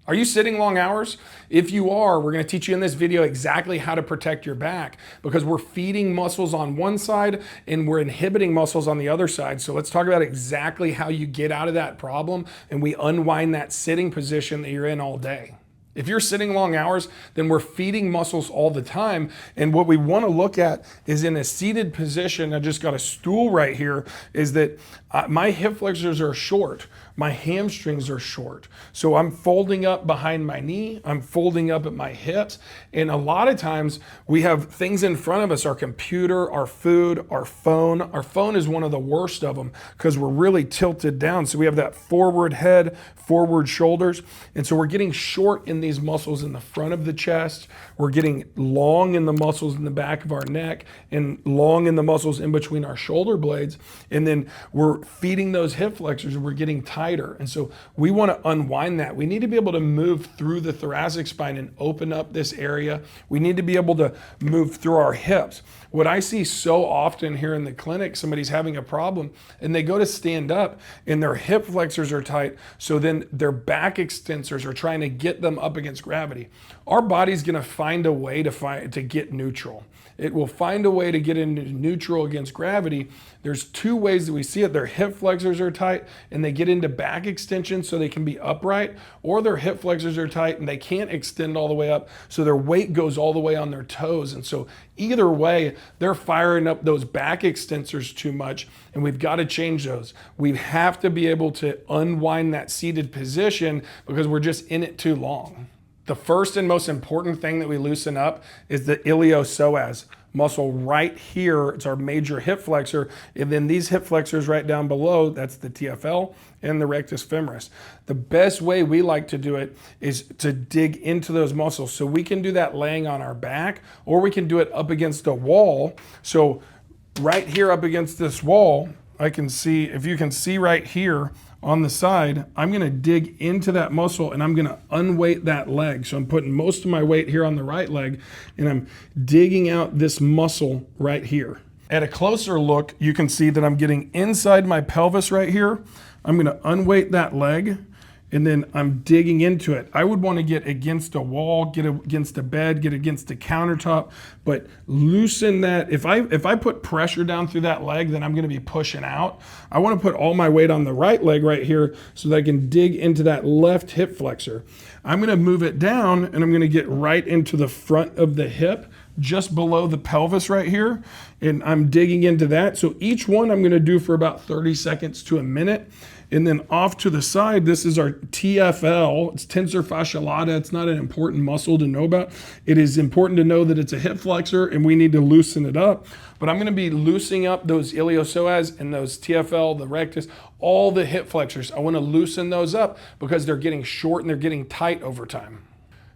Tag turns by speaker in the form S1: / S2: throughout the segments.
S1: Are you sitting long hours? If you are, we're gonna teach you in this video exactly how to protect your back because we're feeding muscles on one side and we're inhibiting muscles on the other side. So let's talk about exactly how you get out of that problem and we unwind that sitting position that you're in all day. If you're sitting long hours, then we're feeding muscles all the time. And what we want to look at is in a seated position, I just got a stool right here, is that my hip flexors are short. My hamstrings are short. So I'm folding up behind my knee. I'm folding up at my hips. And a lot of times we have things in front of us, our computer, our food, our phone. Our phone is one of the worst of them because we're really tilted down. So we have that forward head, forward shoulders. And so we're getting short in these muscles in the front of the chest. We're getting long in the muscles in the back of our neck and long in the muscles in between our shoulder blades. And then we're feeding those hip flexors and we're getting tighter. And so we want to unwind that. We need to be able to move through the thoracic spine and open up this area. We need to be able to move through our hips. What I see so often here in the clinic, somebody's having a problem and they go to stand up and their hip flexors are tight. So then their back extensors are trying to get them up against gravity. Our body's going to find a way to get neutral. It will find a way to get into neutral against gravity. There's two ways that we see it. Their hip flexors are tight and they get into back extension so they can be upright, or their hip flexors are tight and they can't extend all the way up so their weight goes all the way on their toes. And so either way, they're firing up those back extensors too much and we've got to change those. We have to be able to unwind that seated position because we're just in it too long. The first and most important thing that we loosen up is the iliopsoas muscle right here. It's our major hip flexor. And then these hip flexors right down below, that's the TFL and the rectus femoris. The best way we like to do it is to dig into those muscles. So we can do that laying on our back, or we can do it up against a wall. So right here up against this wall, I can see, if you can see right here on the side, I'm gonna dig into that muscle and I'm gonna unweight that leg. So I'm putting most of my weight here on the right leg and I'm digging out this muscle right here. At a closer look, you can see that I'm getting inside my pelvis right here. I'm gonna unweight that leg and then I'm digging into it. I would want to get against a wall, get against a bed, get against a countertop, but loosen that. If I put pressure down through that leg, then I'm going to be pushing out. I want to put all my weight on the right leg right here so that I can dig into that left hip flexor. I'm going to move it down and I'm going to get right into the front of the hip, just below the pelvis right here. And I'm digging into that. So each one I'm going to do for about 30 seconds to a minute. And then off to the side, this is our TFL. It's tensor fasciae lata. It's not an important muscle to know about. It is important to know that it's a hip flexor and we need to loosen it up. But I'm going to be loosening up those iliopsoas and those TFL, the rectus, all the hip flexors. I want to loosen those up because they're getting short and they're getting tight over time.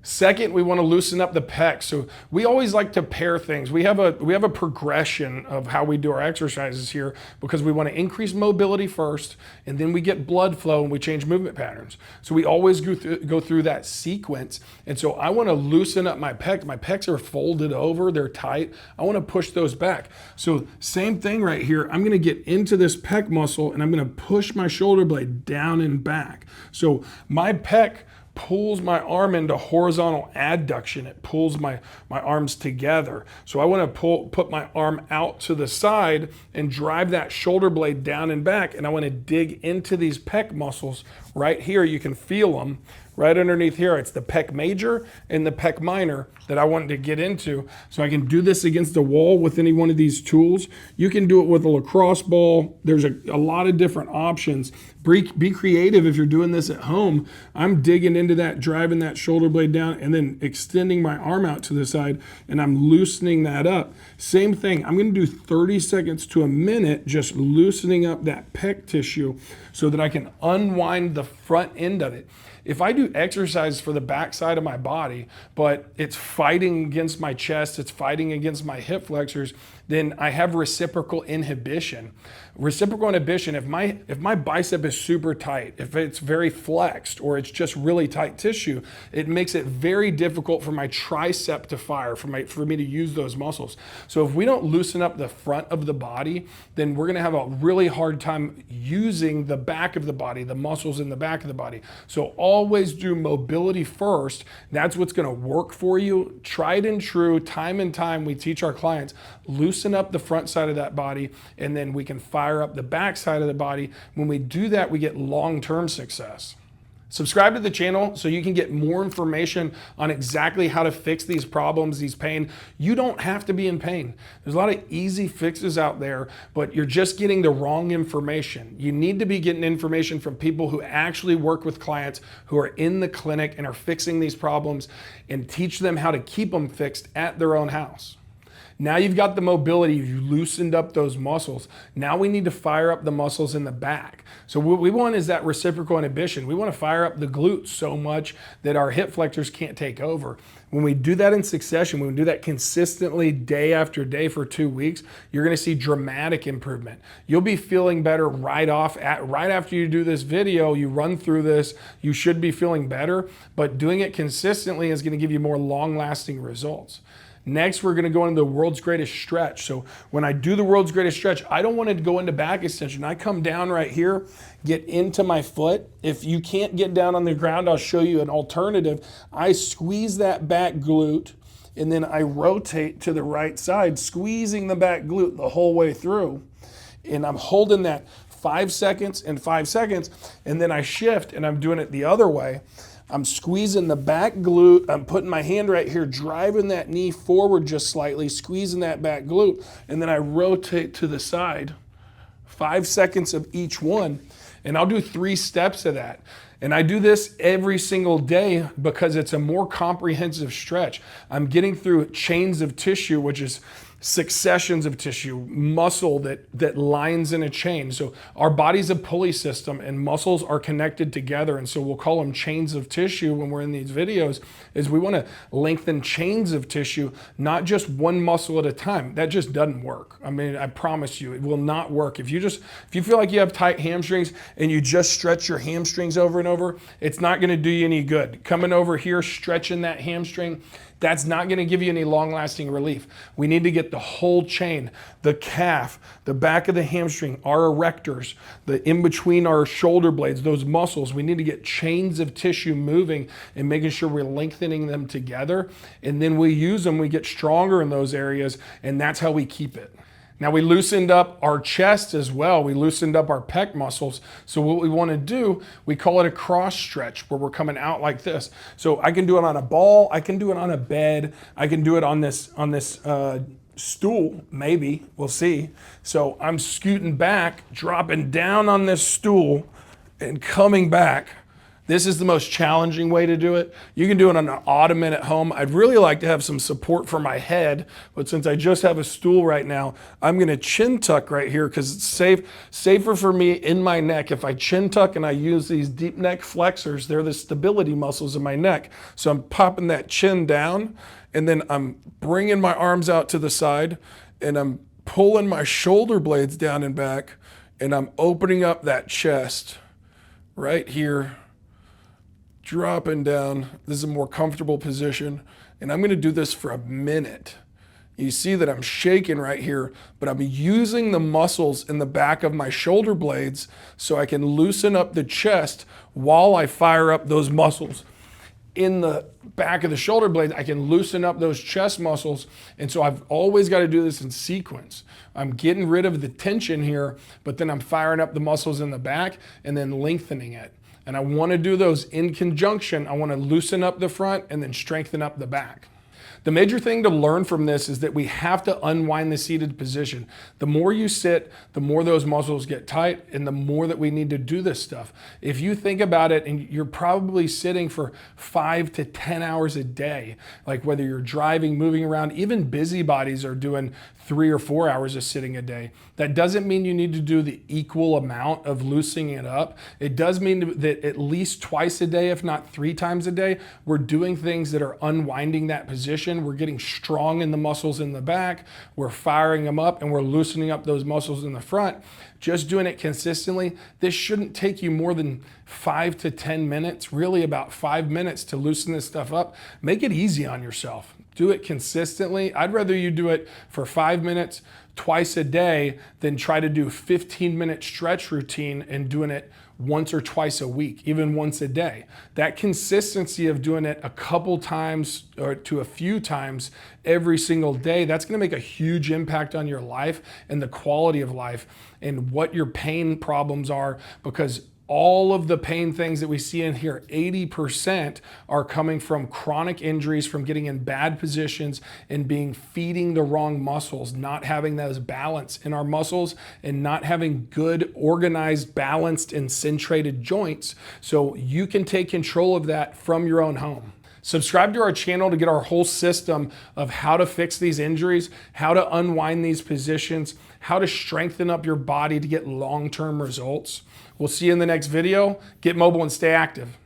S1: Second, we want to loosen up the pecs. So we always like to pair things. We have a progression of how we do our exercises here because we want to increase mobility first, and then we get blood flow and we change movement patterns. So we always go through that sequence. And so I want to loosen up my pecs. My pecs are folded over, they're tight. I want to push those back. So same thing right here. I'm going to get into this pec muscle and I'm going to push my shoulder blade down and back. So my pec pulls my arm into horizontal adduction. It pulls my arms together. So I want to put my arm out to the side and drive that shoulder blade down and back. And I want to dig into these pec muscles right here. You can feel them right underneath here. It's the pec major and the pec minor that I wanted to get into. So I can do this against the wall with any one of these tools. You can do it with a lacrosse ball. There's a lot of different options. Be creative if you're doing this at home. I'm digging into that, driving that shoulder blade down and then extending my arm out to the side and I'm loosening that up. Same thing, I'm gonna do 30 seconds to a minute just loosening up that pec tissue so that I can unwind the front end of it. If I do exercise for the back side of my body, but it's fighting against my chest, it's fighting against my hip flexors, then I have reciprocal inhibition. Reciprocal inhibition, if my bicep is super tight, if it's very flexed, or it's just really tight tissue, it makes it very difficult for my tricep to fire, for me to use those muscles. So if we don't loosen up the front of the body, then we're gonna have a really hard time using the back of the body, the muscles in the back of the body. So always do mobility first. That's what's gonna work for you. Tried and true, time and time, we teach our clients, loosen up the front side of that body, and then we can fire up the back side of the body. When we do that, we get long-term success. Subscribe to the channel so you can get more information on exactly how to fix these problems, these pain. You don't have to be in pain. There's a lot of easy fixes out there, but you're just getting the wrong information. You need to be getting information from people who actually work with clients, who are in the clinic and are fixing these problems, and teach them how to keep them fixed at their own house. Now you've got the mobility, you loosened up those muscles. Now we need to fire up the muscles in the back. So what we want is that reciprocal inhibition. We want to fire up the glutes so much that our hip flexors can't take over. When we do that in succession, when we do that consistently day after day for 2 weeks, you're going to see dramatic improvement. You'll be feeling better right after you do this video, you run through this, you should be feeling better, but doing it consistently is going to give you more long-lasting results. Next, we're going to go into the world's greatest stretch. So when I do the world's greatest stretch, I don't want to go into back extension. I come down right here, get into my foot. If you can't get down on the ground, I'll show you an alternative. I squeeze that back glute, and then I rotate to the right side, squeezing the back glute the whole way through. And I'm holding that 5 seconds and 5 seconds, and then I shift, and I'm doing it the other way. I'm squeezing the back glute. I'm putting my hand right here, driving that knee forward just slightly, squeezing that back glute, and then I rotate to the side. 5 seconds of each one, and I'll do 3 steps of that. And I do this every single day because it's a more comprehensive stretch. I'm getting through chains of tissue, which is successions of tissue, muscle that lines in a chain. So our body's a pulley system and muscles are connected together. And so we'll call them chains of tissue when we're in these videos, is we want to lengthen chains of tissue, not just one muscle at a time. That just doesn't work. I mean, I promise you, it will not work. If you feel like you have tight hamstrings and you just stretch your hamstrings over and over, it's not going to do you any good. Coming over here, stretching that hamstring, that's not going to give you any long-lasting relief. We need to get the whole chain, the calf, the back of the hamstring, our erectors, the in between our shoulder blades, those muscles. We need to get chains of tissue moving and making sure we're lengthening them together. And then we use them, we get stronger in those areas, and that's how we keep it. Now we loosened up our chest as well. We loosened up our pec muscles. So what we want to do, we call it a cross stretch, where we're coming out like this. So I can do it on a ball, I can do it on a bed, I can do it on this stool, maybe, we'll see. So I'm scooting back, dropping down on this stool and coming back. This is the most challenging way to do it. You can do it on an ottoman at home. I'd really like to have some support for my head, but since I just have a stool right now, I'm gonna chin tuck right here because it's safer for me in my neck. If I chin tuck and I use these deep neck flexors, they're the stability muscles in my neck. So I'm popping that chin down, and then I'm bringing my arms out to the side, and I'm pulling my shoulder blades down and back, and I'm opening up that chest right here, dropping down. This is a more comfortable position, and I'm going to do this for a minute. You see that I'm shaking right here, but I'm using the muscles in the back of my shoulder blades so I can loosen up the chest while I fire up those muscles in the back of the shoulder blades. I can loosen up those chest muscles, and so I've always got to do this in sequence. I'm getting rid of the tension here, but then I'm firing up the muscles in the back and then lengthening it. And I want to do those in conjunction. I want to loosen up the front and then strengthen up the back. The major thing to learn from this is that we have to unwind the seated position. The more you sit, the more those muscles get tight, and the more that we need to do this stuff. If you think about it, and you're probably sitting for 5 to 10 hours a day, like whether you're driving, moving around, even busybodies are doing 3 or 4 hours of sitting a day. That doesn't mean you need to do the equal amount of loosening it up. It does mean that at least twice a day, if not 3 times a day, we're doing things that are unwinding that position position, we're getting strong in the muscles in the back, we're firing them up, and we're loosening up those muscles in the front. Just doing it consistently, this shouldn't take you more than 5 to 10 minutes, really about 5 minutes to loosen this stuff up. Make it easy on yourself. Do it consistently. I'd rather you do it for 5 minutes twice a day than try to do 15-minute stretch routine and doing it once or twice a week, even once a day. That consistency of doing it a couple times or to a few times every single day, that's gonna make a huge impact on your life and the quality of life and what your pain problems are, because all of the pain things that we see in here, 80% are coming from chronic injuries, from getting in bad positions and feeding the wrong muscles, not having those balance in our muscles and not having good, organized, balanced, and centrated joints. So you can take control of that from your own home. Subscribe to our channel to get our whole system of how to fix these injuries, how to unwind these positions, how to strengthen up your body to get long-term results. We'll see you in the next video. Get mobile and stay active.